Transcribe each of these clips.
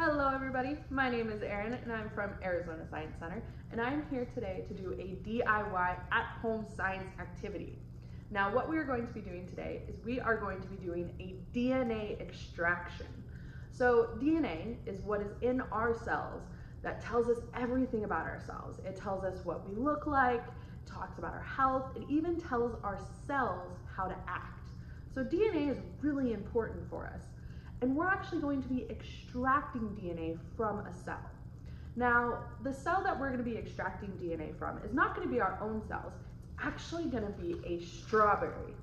Hello everybody, my name is Erin and I'm from Arizona Science Center, and I'm here today to do a DIY at-home science activity. Now what we are going to be doing today is we are going to be doing a DNA extraction. So DNA is what is in our cells that tells us everything about ourselves. It tells us what we look like, talks about our health, it even tells our cells how to act. So DNA is really important for us. And we're actually going to be extracting DNA from a cell. Now, the cell that we're going to be extracting DNA from is not going to be our own cells. It's actually going to be a strawberry.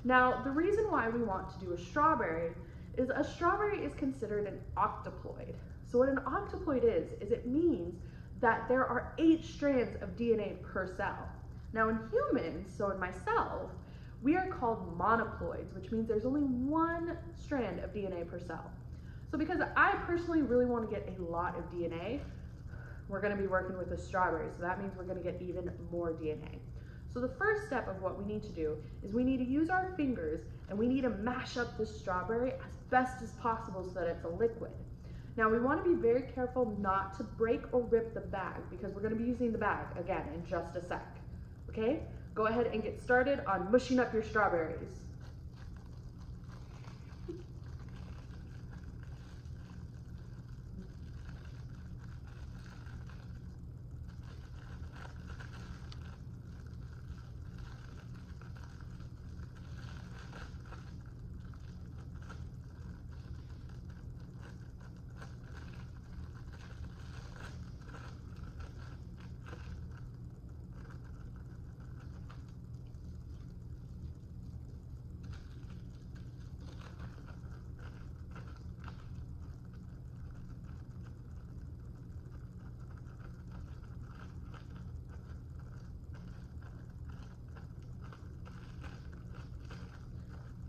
Now, the reason why we want to do a strawberry is considered an octoploid. So what an octoploid is it means that there are 8 strands of DNA per cell. Now in humans, so in myself, we are called monoploids, which means there's only 1 strand of DNA per cell. So because I personally really want to get a lot of DNA, we're going to be working with a strawberry, so that means we're going to get even more DNA. So the first step of what we need to do is we need to use our fingers and we need to mash up this strawberry as best as possible so that it's a liquid. Now we want to be very careful not to break or rip the bag because we're going to be using the bag again in just a sec. Okay? Go ahead and get started on mushing up your strawberries.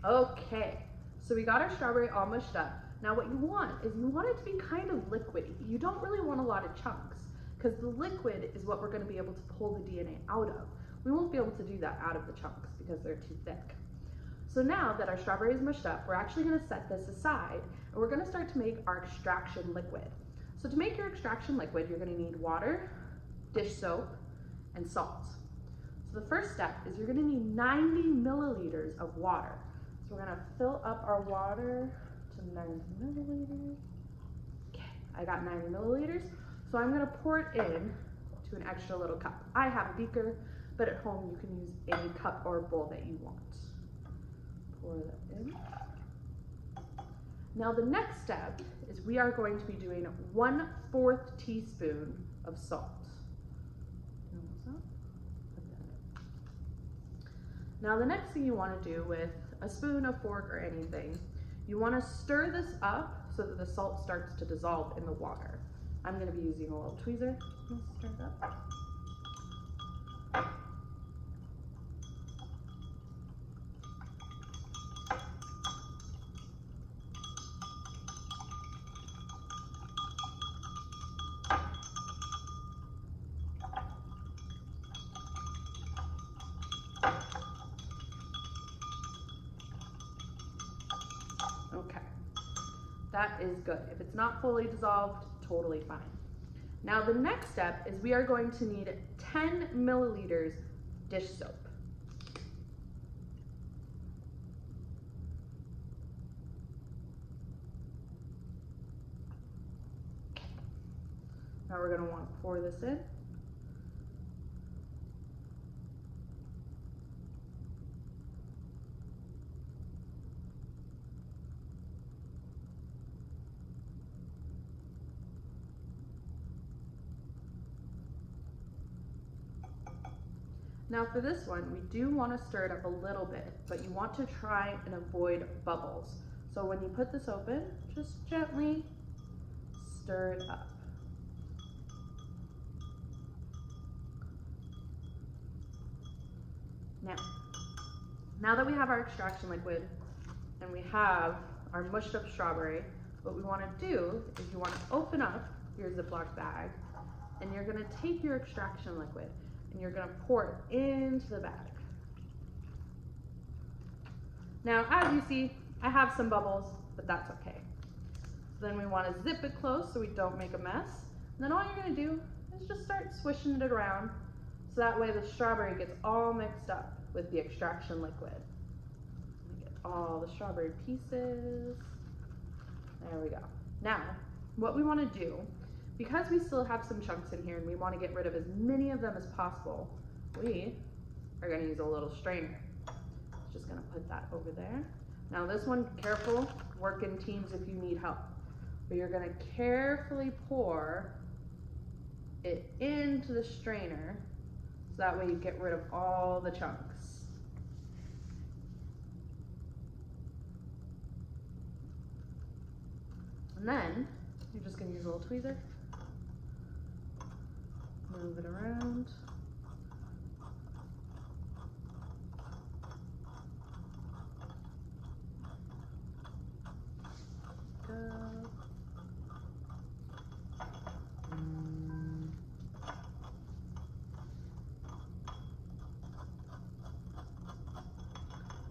Okay, so we got our strawberry all mushed up. Now what you want it to be kind of liquidy. You don't really want a lot of chunks because the liquid is what we're going to be able to pull the DNA out of. We won't be able to do that out of the chunks because they're too thick. So now that our strawberry is mushed up, we're actually going to set this aside and we're going to start to make our extraction liquid. So to make your extraction liquid, you're going to need water, dish soap, and salt. So the first step is you're going to need 90 milliliters of water. So we're gonna fill up our water to 90 milliliters. Okay, I got 90 milliliters. So I'm gonna pour it in to an extra little cup. I have a beaker, but at home you can use any cup or bowl that you want. Pour that in. Now the next step is we are going to be doing 1/4 teaspoon of salt. Now the next thing you want to do with a spoon, a fork, or anything, you want to stir this up so that the salt starts to dissolve in the water. I'm going to be using a little tweezer. Stir it up. Okay, that is good. If it's not fully dissolved, totally fine. Now the next step is we are going to need 10 milliliters dish soap. Now we're going to want to pour this in. Now for this one, we do want to stir it up a little bit, but you want to try and avoid bubbles. So when you put this open, just gently stir it up. Now that we have our extraction liquid and we have our mushed up strawberry, what we want to do is you want to open up your Ziploc bag and you're going to take your extraction liquid and you're going to pour it into the bag. Now, as you see, I have some bubbles, but that's okay. Then we want to zip it close so we don't make a mess. And then all you're going to do is just start swishing it around so that way the strawberry gets all mixed up with the extraction liquid. Get all the strawberry pieces. There we go. Now, what we want to do, because we still have some chunks in here and we want to get rid of as many of them as possible, we are going to use a little strainer. Just going to put that over there. Now this one, careful, work in teams if you need help. But you're going to carefully pour it into the strainer so that way you get rid of all the chunks. And then you're just going to use a little tweezer, move it around.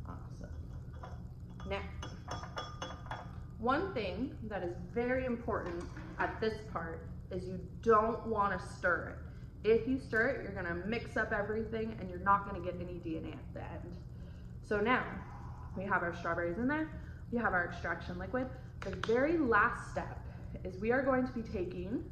Awesome. Now, one thing that is very important at this part is you don't want to stir it. If you stir it, you're going to mix up everything and you're not going to get any DNA at the end. So now we have our strawberries in there. We have our extraction liquid. The very last step is we are going to be taking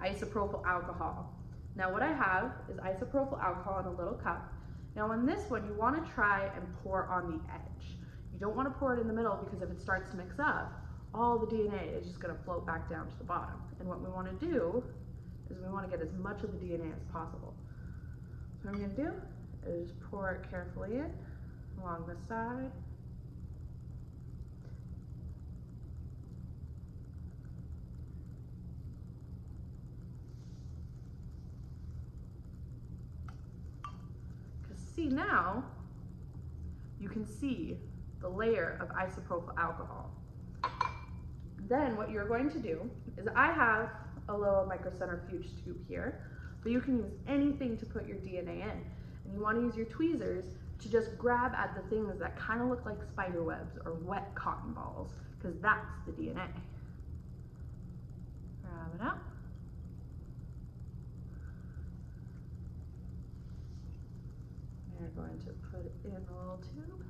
isopropyl alcohol. Now what I have is isopropyl alcohol in a little cup. Now on this one, you want to try and pour on the edge. You don't want to pour it in the middle because if it starts to mix up, all the DNA is just going to float back down to the bottom. And what we want to do is we want to get as much of the DNA as possible. So what I'm going to do is pour it carefully in along the side. See, now you can see the layer of isopropyl alcohol. Then what you're going to do is I have a little microcentrifuge tube here, but you can use anything to put your DNA in. And you want to use your tweezers to just grab at the things that kind of look like spider webs or wet cotton balls, because that's the DNA. Grab it up. We're going to put it in a little tube.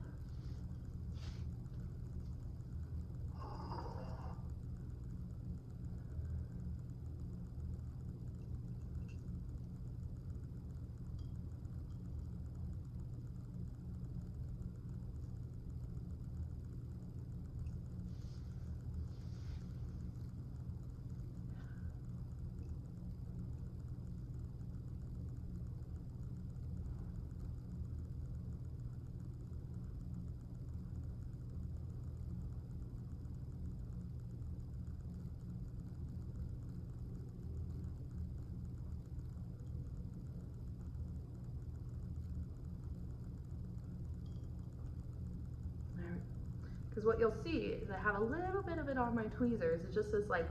Because what you'll see is I have a little bit of it on my tweezers. It's just this like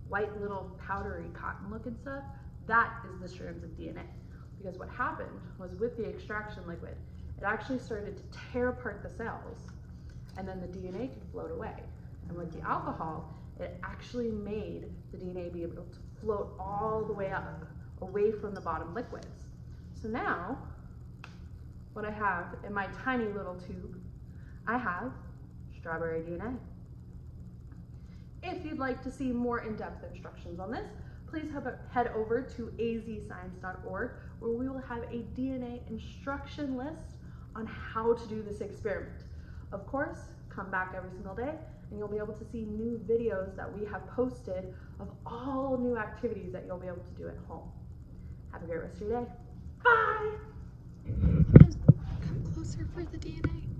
white little powdery cotton looking stuff. That is the strands of DNA. Because what happened was with the extraction liquid, it actually started to tear apart the cells and then the DNA could float away. And with the alcohol, it actually made the DNA be able to float all the way up, away from the bottom liquids. So now, what I have in my tiny little tube, I have strawberry DNA. If you'd like to see more in-depth instructions on this, please head over to azscience.org, where we will have a DNA instruction list on how to do this experiment. Of course, come back every single day and you'll be able to see new videos that we have posted of all new activities that you'll be able to do at home. Have a great rest of your day. Bye! Come closer for the DNA.